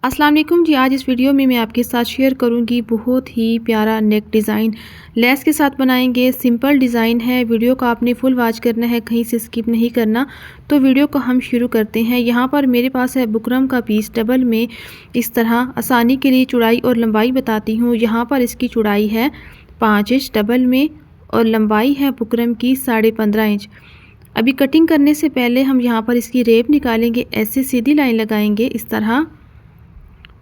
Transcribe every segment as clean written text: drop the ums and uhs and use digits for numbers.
अस्सलाम वालेकुम जी। आज इस वीडियो में मैं आपके साथ शेयर करूंगी बहुत ही प्यारा नेक डिज़ाइन लेस के साथ बनाएंगे। सिंपल डिज़ाइन है। वीडियो को आपने फुल वॉच करना है, कहीं से स्किप नहीं करना। तो वीडियो को हम शुरू करते हैं। यहाँ पर मेरे पास है बुकरम का पीस डबल में। इस तरह आसानी के लिए चौड़ाई और लंबाई बताती हूँ। यहाँ पर इसकी चौड़ाई है 5 इंच डबल में और लंबाई है बुकरम की 15.5 इंच। अभी कटिंग करने से पहले हम यहाँ पर इसकी रेप निकालेंगे। ऐसे सीधी लाइन लगाएंगे इस तरह।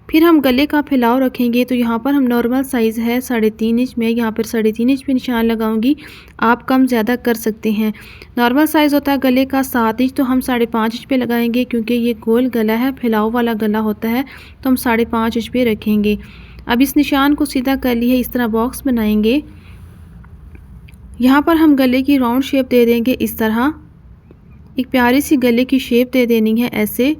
फिर हम गले का फैलाव रखेंगे। तो यहाँ पर हम नॉर्मल साइज़ है 3.5 इंच में, यहाँ पर 3.5 इंच पे निशान लगाऊंगी। आप कम ज़्यादा कर सकते हैं। नॉर्मल साइज़ होता है गले का 7 इंच, तो हम 5.5 इंच पे लगाएंगे क्योंकि ये गोल गला है, फैलाव वाला गला होता है, तो हम 5.5 इंच पे रखेंगे। अब इस निशान को सीधा कर लिए इस तरह बॉक्स बनाएंगे। यहाँ पर हम गले की राउंड शेप दे देंगे इस तरह। एक प्यारी सी गले की शेप दे देनी है ऐसे।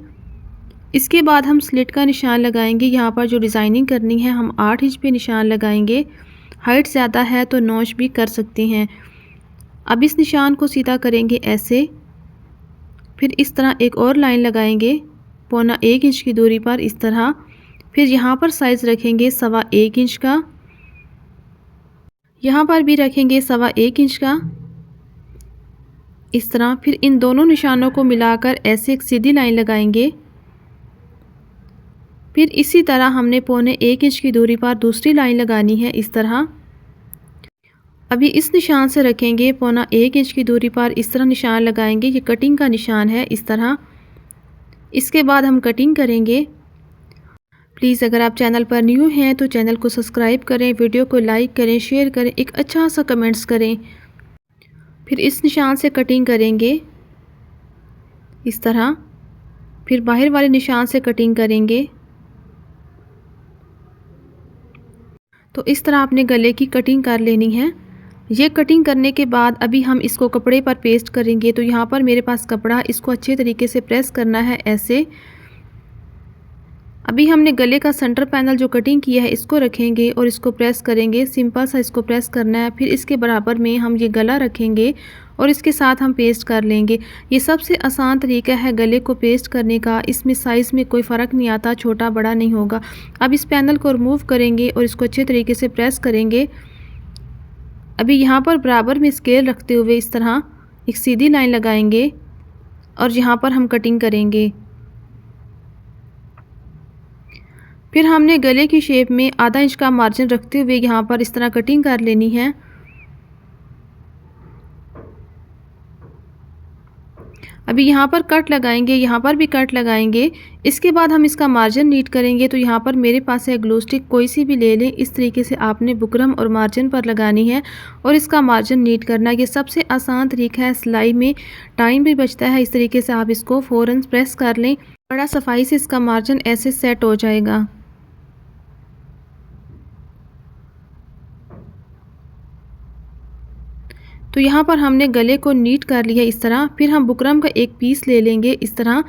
इसके बाद हम स्लिट का निशान लगाएंगे। यहाँ पर जो डिज़ाइनिंग करनी है हम 8 इंच पे निशान लगाएंगे। हाइट ज़्यादा है तो नौच भी कर सकते हैं। अब इस निशान को सीधा करेंगे ऐसे। फिर इस तरह एक और लाइन लगाएंगे 1.25 इंच की दूरी पर इस तरह। फिर यहाँ पर साइज़ रखेंगे 1.25 इंच का, यहाँ पर भी रखेंगे 1.25 इंच का इस तरह। फिर इन दोनों निशानों को मिलाकर ऐसे एक सीधी लाइन लगाएंगे। फिर इसी तरह हमने 1.25 इंच की दूरी पर दूसरी लाइन लगानी है इस तरह। अभी इस निशान से रखेंगे 1.25 इंच की दूरी पर इस तरह निशान लगाएंगे। ये कटिंग का निशान है इस तरह। इसके बाद हम कटिंग करेंगे। प्लीज़ अगर आप चैनल पर न्यू हैं तो चैनल को सब्सक्राइब करें, वीडियो को लाइक करें, शेयर करें, एक अच्छा सा कमेंट्स करें। फिर इस निशान से कटिंग करेंगे इस तरह। फिर बाहर वाले निशान से कटिंग करेंगे। तो इस तरह आपने गले की कटिंग कर लेनी है। ये कटिंग करने के बाद अभी हम इसको कपड़े पर पेस्ट करेंगे। तो यहाँ पर मेरे पास कपड़ा, इसको अच्छे तरीके से प्रेस करना है ऐसे। अभी हमने गले का सेंटर पैनल जो कटिंग किया है इसको रखेंगे और इसको प्रेस करेंगे। सिंपल सा इसको प्रेस करना है। फिर इसके बराबर में हम ये गला रखेंगे और इसके साथ हम पेस्ट कर लेंगे। ये सबसे आसान तरीका है गले को पेस्ट करने का। इसमें साइज़ में कोई फ़र्क नहीं आता, छोटा बड़ा नहीं होगा। अब इस पैनल को रिमूव करेंगे और इसको अच्छे तरीके से प्रेस करेंगे। अभी यहाँ पर बराबर में स्केल रखते हुए इस तरह एक सीधी लाइन लगाएंगे और यहाँ पर हम कटिंग करेंगे। फिर हमने गले की शेप में आधा इंच का मार्जिन रखते हुए यहाँ पर इस तरह कटिंग कर लेनी है। अभी यहाँ पर कट लगाएंगे, यहाँ पर भी कट लगाएंगे। इसके बाद हम इसका मार्जिन नीट करेंगे। तो यहाँ पर मेरे पास है ग्लू स्टिक, कोई सी भी ले लें। इस तरीके से आपने बुकरम और मार्जिन पर लगानी है और इसका मार्जिन नीट करना। ये सबसे आसान तरीका है, सिलाई में टाइम भी बचता है। इस तरीके से आप इसको फ़ौरन प्रेस कर लें, बड़ा सफाई से इसका मार्जिन ऐसे सेट हो जाएगा। तो यहाँ पर हमने गले को नीट कर लिया इस तरह। फिर हम बुकरम का एक पीस ले लेंगे इस तरह,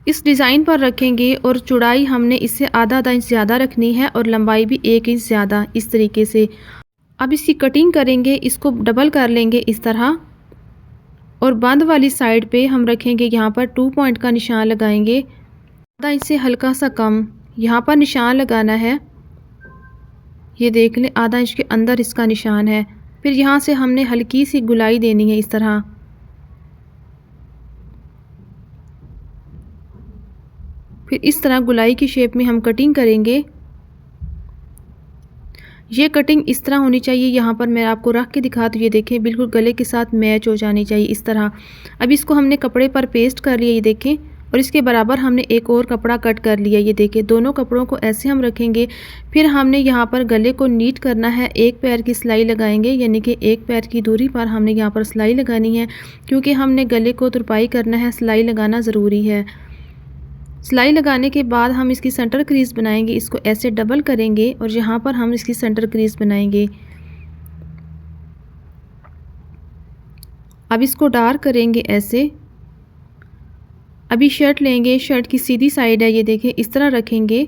इस डिज़ाइन पर रखेंगे और चौड़ाई हमने इससे आधा इंच ज़्यादा रखनी है और लंबाई भी 1 इंच ज़्यादा इस तरीके से। अब इसकी कटिंग करेंगे, इसको डबल कर लेंगे इस तरह और बंद वाली साइड पे हम रखेंगे यहाँ पर 2 पॉइंट का निशान लगाएंगे। आधा इंच से हल्का सा कम यहाँ पर निशान लगाना है। ये देख लें, आधा इंच के अंदर इसका निशान है। फिर यहाँ से हमने हल्की सी गुलाई देनी है इस तरह। फिर इस तरह गुलाई की शेप में हम कटिंग करेंगे। ये कटिंग इस तरह होनी चाहिए। यहाँ पर मैं आपको रख के दिखा दूँ, ये देखें बिल्कुल गले के साथ मैच हो जानी चाहिए इस तरह। अब इसको हमने कपड़े पर पेस्ट कर लिया, ये देखें, और इसके बराबर हमने एक और कपड़ा कट कर लिया। ये देखें, दोनों कपड़ों को ऐसे हम रखेंगे। फिर हमने यहाँ पर गले को नीट करना है। एक पैर की सिलाई लगाएंगे, यानी कि एक पैर की दूरी पर हमने यहाँ पर सिलाई लगानी है क्योंकि हमने गले को तुरपाई करना है। सिलाई लगाना ज़रूरी है। सिलाई लगाने के बाद हम इसकी सेंटर क्रीज बनाएंगे। इसको ऐसे डबल करेंगे और यहाँ पर हम इसकी सेंटर क्रीज बनाएंगे। अब इसको डार्क करेंगे ऐसे। अभी शर्ट लेंगे, शर्ट की सीधी साइड है, ये देखें, इस तरह रखेंगे।